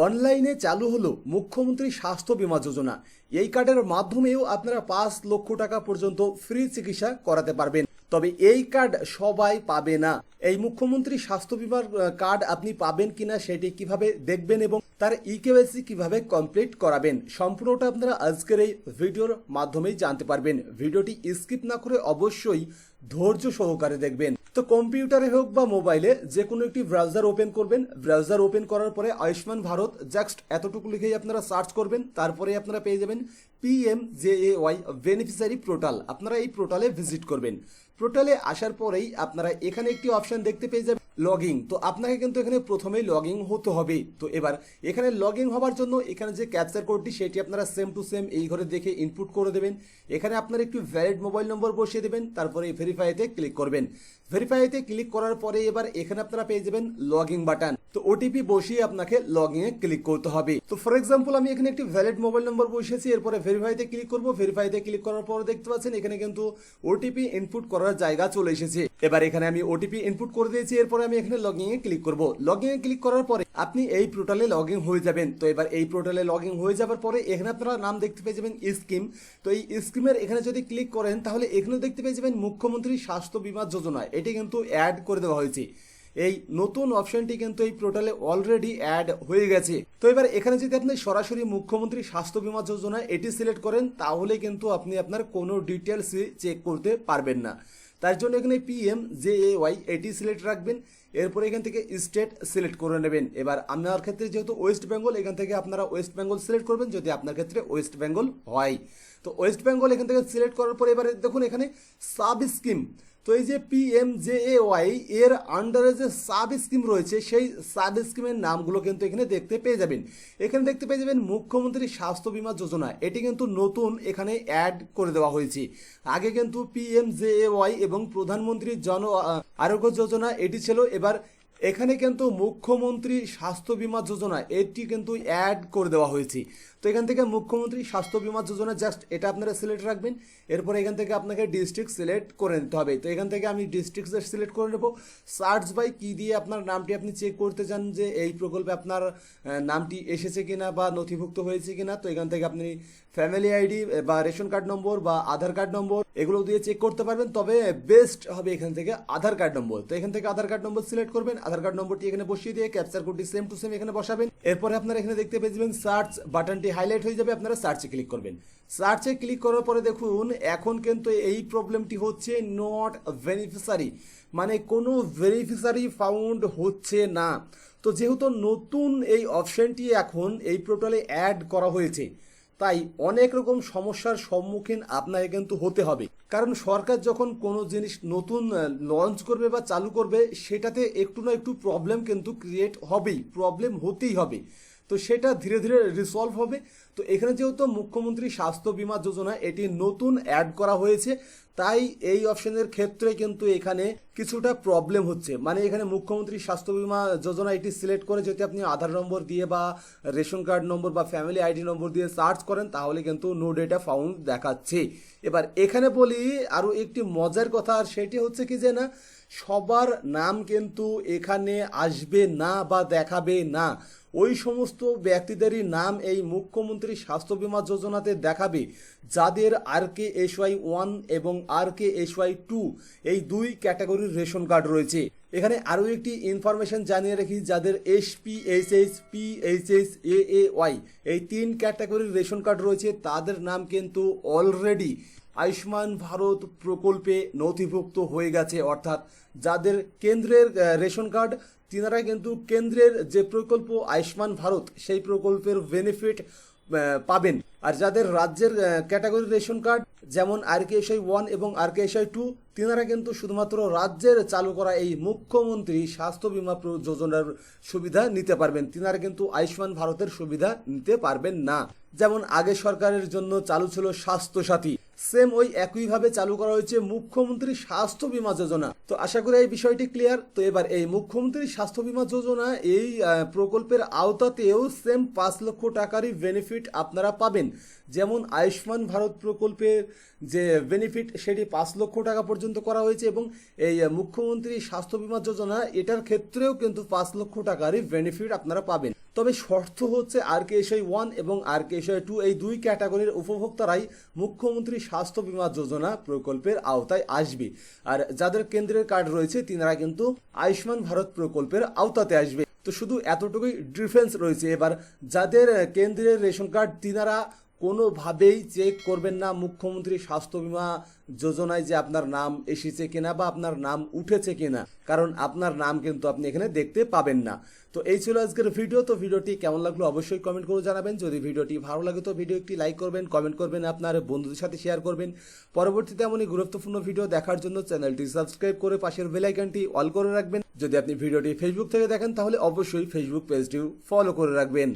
অনলাইনে চালু হলো মুখ্যমন্ত্রী স্বাস্থ্য বীমা যোজনা। এই কার্ডের মাধ্যমেও আপনারা 5 লক্ষ টাকা পর্যন্ত ফ্রি চিকিৎসা করাতে পারবেন। তবে এই কার্ড সবাই পাবে না। এই মুখ্যমন্ত্রী স্বাস্থ্য বীমার কার্ড আপনি পাবেন কিনা সেটি কিভাবে দেখবেন এবং তার ইকেওয়াইসি কিভাবে কমপ্লিট করাবেন, সম্পূর্ণটা আপনারা আজকের এই ভিডিওর মাধ্যমেই জানতে পারবেন। ভিডিওটি স্কিপ না করে অবশ্যই ধৈর্য সহকারে দেখবেন। তো কম্পিউটারে হোক বা মোবাইলে যে কোনো একটি ব্রাউজার ওপেন করবেন। ব্রাউজার ওপেন করার পরে আয়ুষ্মান ভারত জাস্ট এতটুকু লিখেই আপনারা সার্চ করবেন। তারপরে আপনারা পেয়ে যাবেন PMJAY বেনিফিশিয়ারি পোর্টাল। আপনারা এই পোর্টালে ভিজিট করবেন। পোর্টালে আসার পরেই আপনারা এখানে একটি অপশন দেখতে পেয়ে যাবেন লগইন। তো আপনাকে কিন্তু এখানে প্রথমেই লগইন হতে হবে। তো এবার এখানে লগইন হওয়ার জন্য এখানে যে ক্যাপচার কোডটি সেটি আপনারা সেম টু সেম এই ঘরে দেখে ইনপুট করে দেবেন। এখানে আপনারা একটি ভ্যালিড মোবাইল নম্বর বসিয়ে দেবেন, তারপরে ভেরিফাইতে ক্লিক করবেন। ভেরিফাইতে ক্লিক করার পরে এবার এখানে আপনারা পেয়ে যাবেন লগইন বাটন। তো ওটিপি বসিয়ে আপনাকে লগইনে ক্লিক করতে হবে। তো ফর এক্সাম্পল আমি এখানে একটি ভ্যালিড মোবাইল নম্বর বসিয়েছি, এরপরে ভেরিফাইতে ক্লিক করব। ভেরিফাইতে ক্লিক করার পর দেখতে পাচ্ছেন এখানে কিন্তু ওটিপি ইনপুট করার জায়গা চলে এসেছে। এবার এখানে আমি ওটিপি ইনপুট করে দিয়েছি, এরপরে আমি এখানে লগইনে ক্লিক করব। লগইনে ক্লিক করার পরে আপনি এই পোর্টালে লগইন হয়ে যাবেন। তো এবার এই পোর্টালে লগইন হয়ে যাওয়ার পরে এখানে আপনারা নাম দেখতে পেয়ে যাবেন স্কিম। তো এই স্কিমের এখানে যদি ক্লিক করেন তাহলে এখানে দেখতে পেয়ে যাবেন মুখ্যমন্ত্রী স্বাস্থ্য বীমা যোজনা। এটি কিন্তু অ্যাড করে দেওয়া হয়েছে। এই নতুন অপশনটি কিন্তু এই পোর্টালে অলরেডি অ্যাড হয়ে গেছে। তো এবার এখানে যদি আপনি সরাসরি মুখ্যমন্ত্রী স্বাস্থ্য বীমা যোজনা এটি সিলেক্ট করেন তাহলে কিন্তু আপনি আপনার কোনো ডিটেলস চেক করতে পারবেন না। তার জন্য এখানে PMJAY এটি সিলেক্ট রাখবেন। এরপরে এখান থেকে স্টেট সিলেক্ট করে নেবেন। এবার আমার ক্ষেত্রে যেহেতু ওয়েস্ট বেঙ্গল, এখান থেকে আপনারা ওয়েস্ট বেঙ্গল সিলেক্ট করবেন যদি আপনার ক্ষেত্রে ওয়েস্ট বেঙ্গল হয়। তো ওয়েস্ট বেঙ্গল এখান থেকে সিলেক্ট করার পরে এবারে দেখুন এখানে সাব স্কিম। তো এই যে PMJAY এর আন্ডারে যে সাব স্কিম রয়েছে সেই সাব স্কিমের নামগুলো কিন্তু এখানে দেখতে পেয়ে যাবেন। এখানে দেখতে পেয়ে যাবেন মুখ্যমন্ত্রী স্বাস্থ্য বীমা যোজনা। এটি কিন্তু নতুন এখানে অ্যাড করে দেওয়া হয়েছে। আগে কিন্তু PMJAY এবং প্রধানমন্ত্রী জন আরোগ্য যোজনা এটি ছিল। এবার এখানে কিন্তু মুখ্যমন্ত্রী স্বাস্থ্য বীমা যোজনা এটি কিন্তু অ্যাড করে দেওয়া হয়েছে। তো এখান থেকে মুখ্যমন্ত্রী স্বাস্থ্য বীমা যোজনা জাস্ট এটা আপনারা সিলেক্ট রাখবেন। এরপর এখান থেকে আপনাকে ডিস্ট্রিক্ট সিলেক্ট করে নিতে হবে। তো এখান থেকে আমি ডিস্ট্রিক্ট সিলেক্ট করে নেব। সার্চ বাই কি দিয়ে আপনার নামটি আপনি চেক করতে চান যে এই প্রকল্পে আপনার নামটি এসেছে কিনা বা নথিভুক্ত হয়েছে কিনা। তো এখান থেকে আপনি ফ্যামিলি আইডি বা রেশন কার্ড নম্বর বা আধার কার্ড নম্বর এগুলো দিয়ে চেক করতে পারবেন। তবে বেস্ট হবে এখান থেকে আধার কার্ড নম্বর। তো এখান থেকে আধার কার্ড নম্বর সিলেক্ট করবেন। আধার কার্ড নম্বরটি এখানে বসিয়ে দিয়ে ক্যাপচার কোডটি সেম টু সেম এখানে বসাবেন। এরপরে আপনারা এখানে দেখতে পেয়ে যাবেন সার্চ বাটনটি হাইলাইট হয়ে যাবে। আপনারা সার্চে ক্লিক করবেন। সার্চে ক্লিক করার পরে দেখুন এখন কিন্তু এই প্রবলেমটি হচ্ছে নট বেনিফিশিয়ারি, মানে কোনো বেনিফিশিয়ারি ফাউন্ড হচ্ছে না। তো যেহেতু নতুন এই অপশনটি এখন এই পোর্টালে অ্যাড করা হয়েছে তাই অনেক রকম সমস্যার সম্মুখীন আপনাকে কিন্তু হতে হবে। কারণ সরকার যখন কোনো জিনিস নতুন লঞ্চ করবে বা চালু করবে সেটাতে একটু না একটু প্রবলেম কিন্তু ক্রিয়েট হবেই, প্রবলেম হতেই হবে। তো সেটা ধীরে ধীরে রিসলভ হবে। তো এখানে যেহেতু মুখ্যমন্ত্রী স্বাস্থ্য বীমা যোজনা এটি নতুন অ্যাড করা হয়েছে তাই এই অপশনের ক্ষেত্রে কিন্তু এখানে কিছুটা প্রবলেম হচ্ছে। মানে এখানে মুখ্যমন্ত্রী স্বাস্থ্য বীমা যোজনা এটি সিলেক্ট করে যদি আপনি আধার নম্বর দিয়ে বা রেশন কার্ড নম্বর বা ফ্যামিলি আইডি নম্বর দিয়ে সার্চ করেন তাহলে কিন্তু নো ডেটা ফাউন্ড দেখাচ্ছে। এবার এখানে বলি আরও একটি মজার কথা, আর সেটি হচ্ছে কি যে না সবার নাম কিন্তু এখানে আসবে না বা দেখাবে না। ওই সমস্ত ব্যক্তিদেরই নাম এই মুখ্যমন্ত্রী স্বাস্থ্য বীমা যোজনাতে দেখাবে যাদের RKSY 1 এবং RKSY 2 এই দুই ক্যাটাগরির রেশন কার্ড রয়েছে। এখানে আরও একটি ইনফরমেশন জানিয়ে রাখি, যাদের SPHH, PHH, AAY এই 3 ক্যাটাগরির রেশন কার্ড রয়েছে তাদের নাম কিন্তু অলরেডি আয়ুষ্মান ভারত প্রকল্পে নথিভুক্ত হয়ে গেছে। অর্থাৎ যাদের কেন্দ্রের রেশন কার্ড তিনারা কিন্তু কেন্দ্রের যে প্রকল্প আয়ুষ্মান ভারত সেই প্রকল্পের বেনিফিট পাবেন। আর যাদের রাজ্যের ক্যাটাগরি রেশন কার্ড যেমন RKSY 1 এবং RKSY 2 তিনারা কিন্তু শুধুমাত্র রাজ্যের চালু করা এই মুখ্যমন্ত্রী স্বাস্থ্য বীমা যোজনার সুবিধা নিতে পারবেন। তিনারা কিন্তু আয়ুষ্মান ভারতের সুবিধা নিতে পারবেন না। যেমন আগে সরকারের জন্য চালু ছিল স্বাস্থ্য সাথী, সেম ওই একইভাবে চালু করা হয়েছে মুখ্যমন্ত্রী স্বাস্থ্য বীমা যোজনা। তো আশা করি এই বিষয়টি ক্লিয়ার। তো এবার এই মুখ্যমন্ত্রী স্বাস্থ্য বীমা যোজনা এই প্রকল্পের আওতাতেও সেম 5 লক্ষ টাকারই বেনিফিট আপনারা পাবেন। যেমন আয়ুষ্মান ভারত প্রকল্পের যে বেনিফিট সেটি 5 লক্ষ টাকা পর্যন্ত করা হয়েছে এবং এই মুখ্যমন্ত্রী স্বাস্থ্য বীমা যোজনা এটার ক্ষেত্রেও কিন্তু 5 লক্ষ টাকারই বেনিফিট আপনারা পাবেন। তবে শর্ত হচ্ছে RKSI 1 এবং RKSI 2 এই দুই ক্যাটাগরির উপভোক্তারাই মুখ্যমন্ত্রী স্বাস্থ্য বীমা যোজনা প্রকল্পের আওতায় আসবে। আর যাদের কেন্দ্রের কার্ড রয়েছে তিনারা কিন্তু আয়ুষ্মান ভারত প্রকল্পের আওতাতে আসবে। তো শুধু এতটুকুই ডিফারেন্স রয়েছে। এবার যাদের কেন্দ্রের রেশন কার্ড তিনারা কোনোভাবেই চেক করবেন না মুখ্যমন্ত্রী স্বাস্থ্য বীমা যোজনায় যে আপনার নাম এসেছে কিনা বা আপনার নাম উঠেছে কিনা, কারণ আপনার নাম কিন্তু আপনি এখানে দেখতে পাবেন না। তো এই ছিল আজকের ভিডিও। তো ভিডিওটি কেমন লাগলো অবশ্যই কমেন্ট করে জানাবেন। যদি ভিডিওটি ভালো লাগে তো ভিডিও একটি লাইক করবেন, কমেন্ট করবেন, আপনার বন্ধুদের সাথে শেয়ার করবেন। পরবর্তীতে এমনই গুরুত্বপূর্ণ ভিডিও দেখার জন্য চ্যানেলটি সাবস্ক্রাইব করে পাশের বেল আইকনটি অল করে রাখবেন। যদি আপনি ভিডিওটি ফেসবুক থেকে দেখেন তাহলে অবশ্যই ফেসবুক পেজটিও ফলো করে রাখবেন।